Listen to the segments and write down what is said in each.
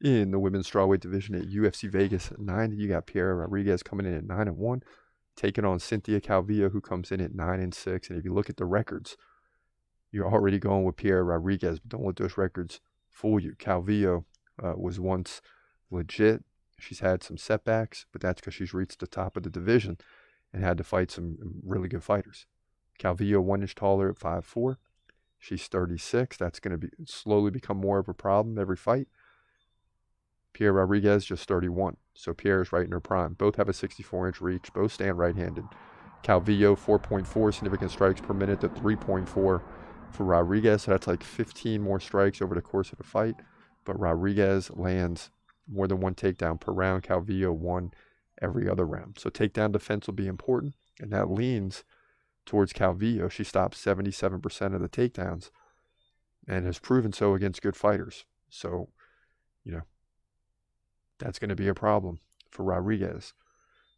In the women's strawweight division at UFC Vegas 90, you got Piera Rodriguez coming in at 9-1, taking on Cynthia Calvillo, who comes in at 9-6. And if you look at the records, you're already going with Piera Rodriguez, but don't let those records fool you. Calvillo was once legit. She's had some setbacks, but that's because she's reached the top of the division and had to fight some really good fighters. Calvillo 1 inch taller at 5'4". She's 36. That's going to be slowly become more of a problem every fight. Piera Rodriguez just 31. So Piera's right in her prime. Both have a 64-inch reach. Both stand right-handed. Calvillo 4.4 significant strikes per minute to 3.4 for Rodriguez. So that's like 15 more strikes over the course of the fight. But Rodriguez lands more than one takedown per round. Calvillo 1 every other round. So takedown defense will be important. And that leans towards Calvillo. She stops 77% of the takedowns and has proven so against good fighters. So, that's going to be a problem for Rodriguez.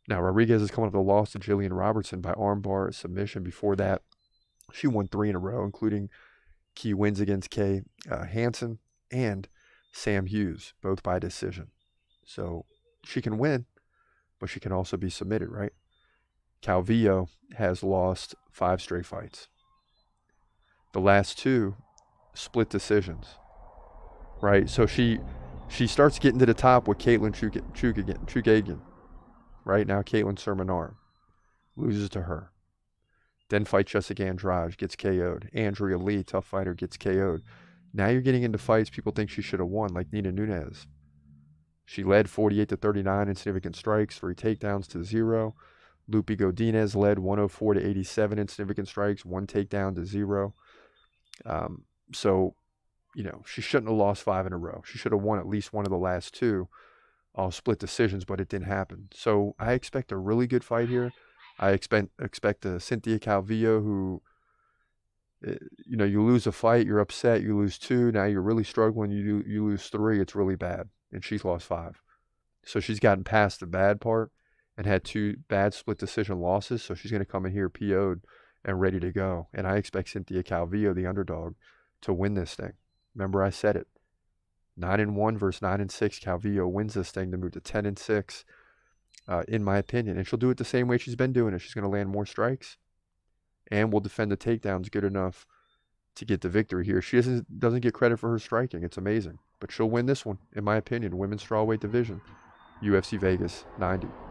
Now, Rodriguez is coming off the loss to Jillian Robertson by armbar submission. Before that, she won 3 in a row, including key wins against Kay Hansen and Sam Hughes, both by decision. So she can win, but she can also be submitted, right? Calvillo has lost 5 straight fights. The last 2 split decisions, right? So she starts getting to the top with Caitlin Chukagian. Right now, Caitlin Sermonar loses to her. Then fights Jessica Andrade, gets KO'd. Andrea Lee, tough fighter, gets KO'd. Now you're getting into fights people think she should have won, like Nina Nunes. She led 48-39 in significant strikes, 3 takedowns to 0. Lupi Godinez led 104-87 in significant strikes, 1 takedown to 0. So, she shouldn't have lost 5 in a row. She should have won at least one of the last 2, all split decisions, but it didn't happen. So I expect a really good fight here. I expect a Cynthia Calvillo who, you lose a fight, you're upset, you lose 2, now you're really struggling, you lose 3, it's really bad. And she's lost 5. So she's gotten past the bad part and had 2 bad split decision losses. So she's going to come in here PO'd and ready to go. And I expect Cynthia Calvillo, the underdog, to win this thing. Remember, I said it. 9-1 versus 9-6. Calvillo wins this thing to move to 10-6, in my opinion. And she'll do it the same way she's been doing it. She's going to land more strikes and will defend the takedowns good enough to get the victory here. She doesn't get credit for her striking. It's amazing. But she'll win this one, in my opinion. Women's strawweight division, UFC Vegas 90.